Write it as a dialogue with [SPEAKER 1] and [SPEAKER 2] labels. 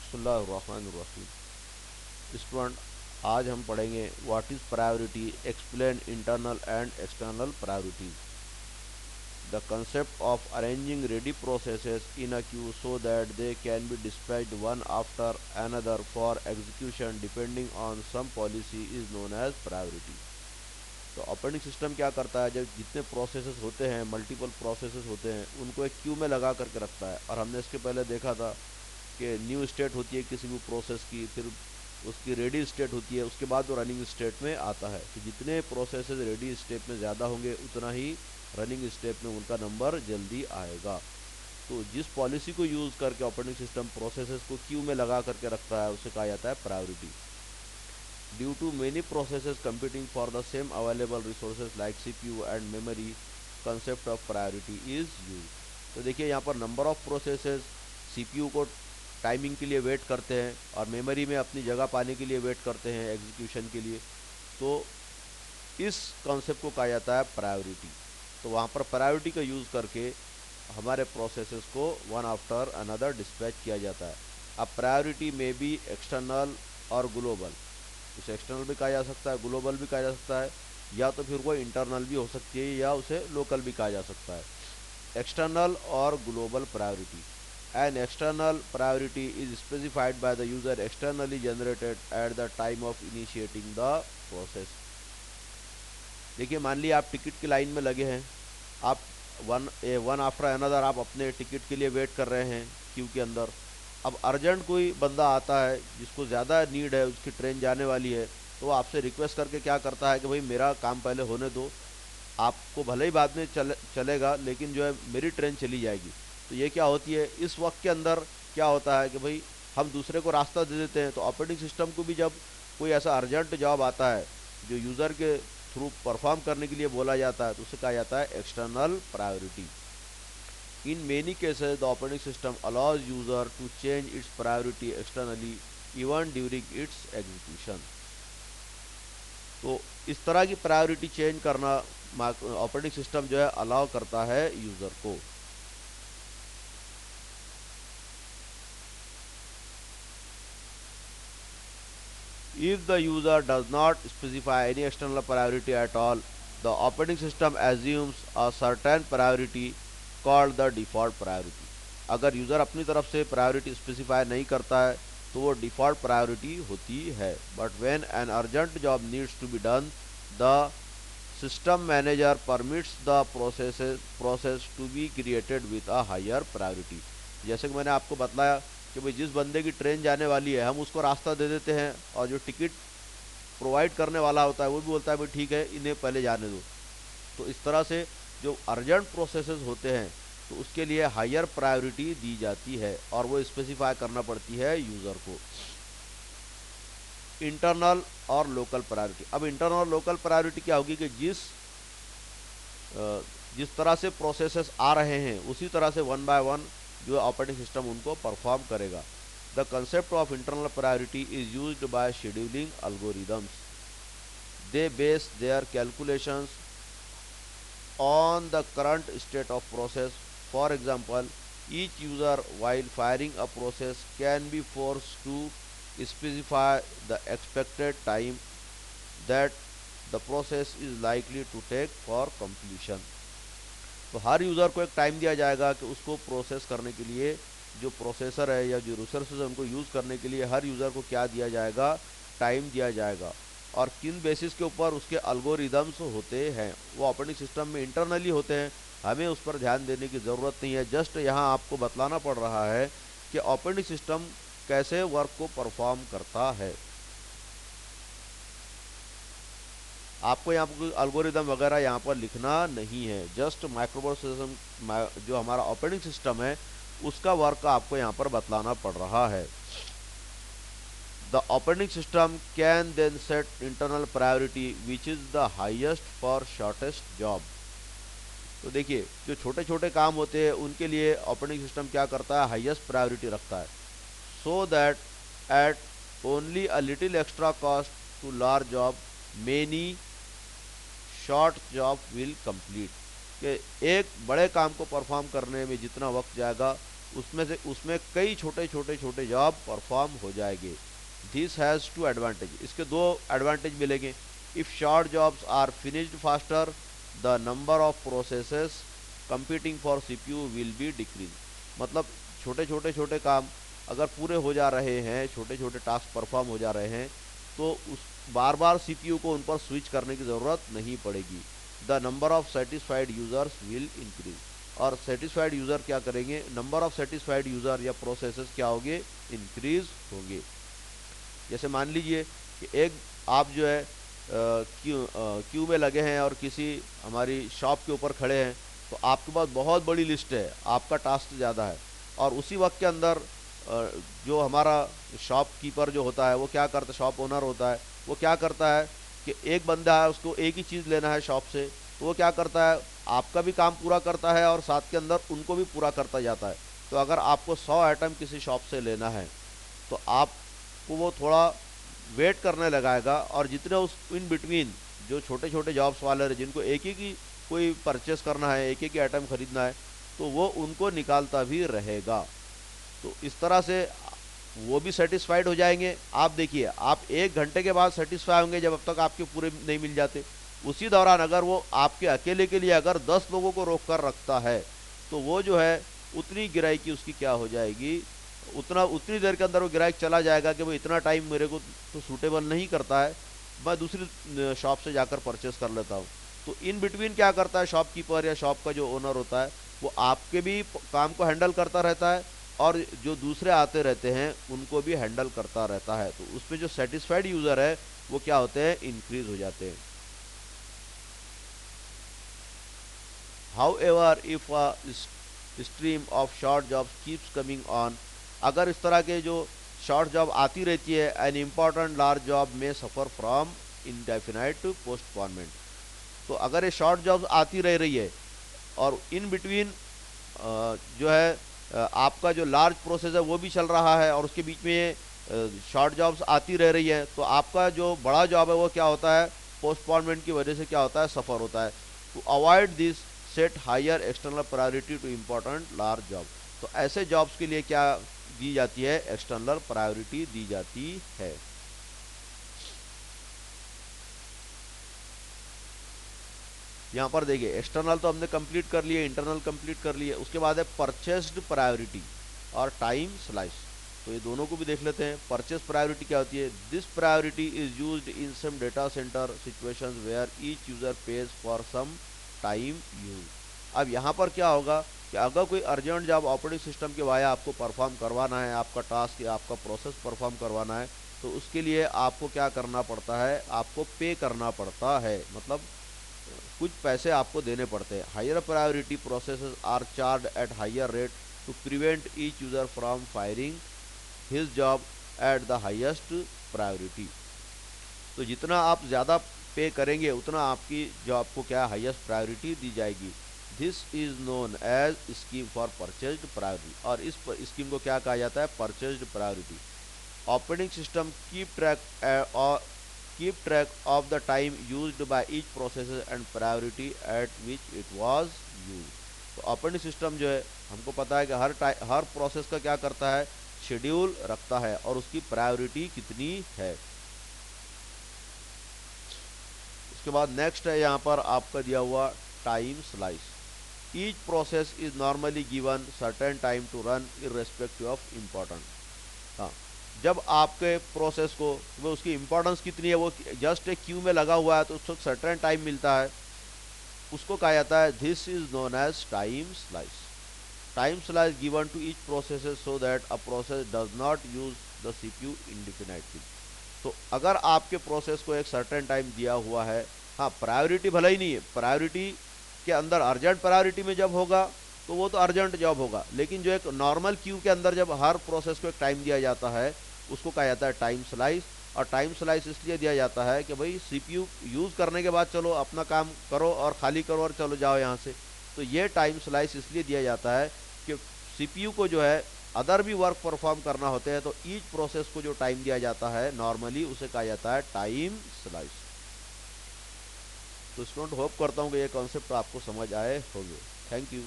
[SPEAKER 1] बिस्मिल्लाहिर्रहमानिर्रहीम। स्टूडेंट, आज हम पढ़ेंगे what is priority, explain internal and external priorities. The concept of arranging ready processes in a queue so that they can be dispatched one after another for execution depending on some policy is known as priority. तो operating system क्या करता है, जब जितने processes होते हैं, multiple processes होते हैं, उनको एक क्यू में लगा करके रखता है। और हमने इसके पहले देखा था कि न्यू स्टेट होती है किसी भी प्रोसेस की, फिर उसकी रेडी स्टेट होती है, उसके बाद वो रनिंग स्टेट में आता है। तो जितने प्रोसेसेस रेडी स्टेट में ज़्यादा होंगे उतना ही रनिंग स्टेट में उनका नंबर जल्दी आएगा। तो जिस पॉलिसी को यूज़ करके ऑपरेटिंग सिस्टम प्रोसेसेस को क्यू में लगा करके रखता है उसे कहा जाता है priority. Due to many processes competing for the same available resources like CPU and memory, concept of priority is used। तो देखिए यहाँ पर नंबर ऑफ प्रोसेसेस CPU को टाइमिंग के लिए वेट करते हैं और मेमोरी में अपनी जगह पाने के लिए वेट करते हैं एग्जीक्यूशन के लिए। तो इस कॉन्सेप्ट को कहा जाता है प्रायोरिटी। तो वहाँ पर प्रायोरिटी का यूज़ करके हमारे प्रोसेसेस को वन आफ्टर अनदर डिस्पैच किया जाता है। अब प्रायोरिटी में भी एक्सटर्नल और ग्लोबल, उसे एक्सटर्नल भी कहा जा सकता है, ग्लोबल भी कहा जा सकता है, या तो फिर वो इंटरनल भी हो सकती है या उसे लोकल भी कहा जा सकता है। एक्सटर्नल और global priority. An external priority is specified by the user externally generated at the time of initiating the process. देखिए, मान लीजिए आप टिकट की लाइन में लगे हैं, आप वन आफ्टर अनदर आप अपने टिकट के लिए वेट कर रहे हैं क्यू के अंदर। अब अर्जेंट कोई बंदा आता है जिसको ज़्यादा नीड है, उसकी ट्रेन जाने वाली है, तो वो आपसे रिक्वेस्ट करके क्या करता है कि भाई मेरा काम पहले होने दो, आपको भले ही बाद में चलेगा लेकिन जो है मेरी ट्रेन चली जाएगी। तो ये क्या होती है, इस वक्त के अंदर क्या होता है कि भाई हम दूसरे को रास्ता दे देते हैं। तो ऑपरेटिंग सिस्टम को भी जब कोई ऐसा अर्जेंट जॉब आता है जो यूज़र के थ्रू परफॉर्म करने के लिए बोला जाता है, तो उसे कहा जाता है external priority. In many cases, the operating system allows user to change its priority externally even during its execution। तो इस तरह की प्रायोरिटी चेंज करना ऑपरेटिंग सिस्टम जो है अलाउ करता है यूजर को। If the user does not specify any external priority at all, the operating system assumes a certain priority called the default priority। अगर यूज़र अपनी तरफ से प्रायोरिटी स्पेसिफाई नहीं करता है तो वो डिफ़ॉल्ट प्रायोरिटी होती है। But when an urgent job needs to be done, the system manager permits the process to be created with a higher priority. जैसे कि मैंने आपको बतलाया कि भाई जिस बंदे की ट्रेन जाने वाली है हम उसको रास्ता दे देते हैं, और जो टिकट प्रोवाइड करने वाला होता है वो भी बोलता है भाई ठीक है इन्हें पहले जाने दो। तो इस तरह से जो अर्जेंट प्रोसेसेस होते हैं तो उसके लिए हायर प्रायोरिटी दी जाती है और वो स्पेसिफाई करना पड़ती है यूज़र को। इंटरनल और लोकल प्रायोरिटी। अब इंटरनल और लोकल प्रायोरिटी क्या होगी कि जिस तरह से प्रोसेसेस आ रहे हैं उसी तरह से वन बाय वन जो ऑपरेटिंग सिस्टम उनको परफॉर्म करेगा। The concept of internal priority is used by scheduling algorithms। They base their calculations on the current state of process। For example, each user while firing a process can be forced to specify the expected time that the process is likely to take for completion। तो हर user को एक time दिया जाएगा कि उसको process करने के लिए जो प्रोसेसर है या जो रिसोर्सेज है उनको यूज़ करने के लिए हर यूज़र को क्या दिया जाएगा, टाइम दिया जाएगा। और किन बेसिस के ऊपर उसके अल्गोरिदम्स होते हैं वो ऑपरेटिंग सिस्टम में इंटरनली होते हैं, हमें उस पर ध्यान देने की ज़रूरत नहीं है। जस्ट यहाँ आपको बतलाना पड़ रहा है कि ऑपरेटिंग सिस्टम कैसे वर्क को परफॉर्म करता है। आपको यहाँ पर अल्गोरिदम वगैरह यहाँ पर लिखना नहीं है, जस्ट माइक्रोप्रोसेसर जो हमारा ऑपरेटिंग सिस्टम है उसका वर्क आपको यहाँ पर बतलाना पड़ रहा है। The operating system can then set internal priority which is the highest for shortest job. तो देखिए, जो छोटे छोटे काम होते हैं उनके लिए ऑपरेटिंग सिस्टम क्या करता है, हाइएस्ट प्रायोरिटी रखता है, so that at only a little extra cost to large job many short job will complete. कि एक बड़े काम को परफॉर्म करने में जितना वक्त जाएगा उसमें कई छोटे छोटे छोटे जॉब परफॉर्म हो जाएंगे। दिस हैज़ टू एडवांटेज, इसके दो एडवांटेज मिलेंगे। If short jobs are finished faster, the number of processes competing for CPU will be decrease. मतलब छोटे छोटे छोटे काम अगर पूरे हो जा रहे हैं, छोटे छोटे टास्क परफॉर्म हो जा रहे हैं, तो उस बार बार सीपीयू को उन पर स्विच करने की ज़रूरत नहीं पड़ेगी। The number of satisfied users will increase. और सेटिस्फाइड यूज़र क्या करेंगे, नंबर ऑफ सेटिस्फाइड यूज़र या प्रोसेसेस क्या होंगे, इंक्रीज होंगे। जैसे मान लीजिए कि एक आप जो है क्यू में लगे हैं और किसी हमारी शॉप के ऊपर खड़े हैं, तो आपके पास बहुत बड़ी लिस्ट है, आपका टास्क ज़्यादा है, और उसी वक्त के अंदर जो हमारा शॉप कीपर जो होता है वो क्या करता है, शॉप ओनर होता है, वो क्या करता है कि एक बंदा है उसको एक ही चीज़ लेना है शॉप से, तो वो क्या करता है, आपका भी काम पूरा करता है और साथ के अंदर उनको भी पूरा करता जाता है। तो अगर आपको 100 आइटम किसी शॉप से लेना है, तो आपको वो थोड़ा वेट करने लगाएगा, और जितने उस इन बिटवीन जो छोटे छोटे जॉब्स वाले हैं जिनको एक ही की कोई परचेस करना है, एक ही आइटम खरीदना है, तो वो उनको निकालता भी रहेगा। तो इस तरह से वो भी सेटिस्फाइड हो जाएंगे। आप देखिए, आप 1 घंटे के बाद सेटिस्फाई होंगे जब तक आपके पूरे नहीं मिल जाते। उसी दौरान अगर वो आपके अकेले के लिए अगर 10 लोगों को रोक कर रखता है, तो वो जो है उतनी गिराई की उसकी क्या हो जाएगी, उतनी देर के अंदर वो ग्राहक चला जाएगा कि भाई इतना टाइम मेरे को तो सूटेबल नहीं करता है, मैं दूसरी शॉप से जाकर परचेस कर लेता हूँ। तो इन बिटवीन क्या करता है शॉपकीपर या शॉप का जो ओनर होता है, वो आपके भी काम को हैंडल करता रहता है और जो दूसरे आते रहते हैं उनको भी हैंडल करता रहता है। तो उसमें जो सेटिस्फाइड यूज़र है वो क्या होते हैं, इंक्रीज हो जाते हैं। How ever if stream of short jobs keeps coming on, अगर इस तरह के जो शॉर्ट जॉब आती रहती है, एन इम्पॉर्टेंट लार्ज जॉब में सफ़र फ्रॉम इनडेफिनाइट पोस्टपोनमेंट। तो अगर ये शॉर्ट जॉब्स आती रह रही है और इन बिटवीन जो है आपका जो लार्ज प्रोसेस है वो भी चल रहा है और उसके बीच में ये शॉर्ट जॉब्स आती रह रही है, तो आपका जो बड़ा जॉब है वो क्या होता है, पोस्टपोनमेंट की वजह से क्या होता है, सफ़र होता है। To avoid this set higher external priority to important large job. तो ऐसे जॉब्स के लिए क्या दी जाती है, एक्सटर्नल प्रायोरिटी दी जाती है। यहाँ पर देखिए, एक्सटर्नल तो हमने कंप्लीट कर लिए, इंटरनल कंप्लीट कर लिए, उसके बाद है परचेस्ड प्रायोरिटी और टाइम स्लाइस। तो ये दोनों को भी देख लेते हैं। परचेस प्रायोरिटी क्या होती है, this priority is used in some data center situations where each user page for some time use. अब यहाँ पर क्या होगा कि अगर कोई अर्जेंट जॉब ऑपरेटिंग सिस्टम के वाया आपको परफॉर्म करवाना है, आपका टास्क या आपका प्रोसेस परफॉर्म करवाना है, तो उसके लिए आपको क्या करना पड़ता है, आपको पे करना पड़ता है, मतलब कुछ पैसे आपको देने पड़ते हैं। Higher priority processes are charge at higher rate to prevent each user from firing his job at the highest priority. तो जितना आप ज़्यादा पे करेंगे उतना आपकी जॉब को क्या हाईएस्ट प्रायोरिटी दी जाएगी। This is known as scheme for purchased priority, और इस स्कीम को क्या कहा जाता है, purchased priority. Operating system keep track of the time used by each process and priority at which it was used। तो ऑपरेटिंग सिस्टम जो है हमको पता है कि हर प्रोसेस का क्या करता है, शेड्यूल रखता है और उसकी प्रायोरिटी कितनी है। उसके बाद नेक्स्ट है यहाँ पर आपका दिया हुआ time slice. Each process is normally given certain time to run irrespective of important. हाँ, जब आपके प्रोसेस को वो उसकी इम्पोर्टेंस कितनी है, वो जस्ट एक क्यू में लगा हुआ है तो उसको सर्टेन टाइम मिलता है, उसको कहा जाता है this is known as time slice. Time slice given to each process so that a process does not use the CPU indefinitely. तो अगर आपके प्रोसेस को एक सर्टेन टाइम दिया हुआ है, हाँ प्रायोरिटी भला ही नहीं है, प्रायोरिटी के अंदर अर्जेंट प्रायोरिटी में जब होगा तो वो तो अर्जेंट जॉब होगा, लेकिन जो एक नॉर्मल क्यू के अंदर जब हर प्रोसेस को एक टाइम दिया जाता है उसको कहा जाता है टाइम स्लाइस। और टाइम स्लाइस इसलिए दिया जाता है कि भाई सीपीयू यूज़ करने के बाद चलो अपना काम करो और खाली करो और चलो जाओ यहाँ से। तो ये टाइम स्लाइस इसलिए दिया जाता है कि सीपीयू को जो है अदर भी वर्क परफॉर्म करना होते हैं, तो ईच प्रोसेस को जो टाइम दिया जाता है नॉर्मली उसे कहा जाता है टाइम स्लाइस। तो स्टूडेंट होप करता हूँ कि ये कॉन्सेप्ट आपको समझ आए होंगे। Thank you.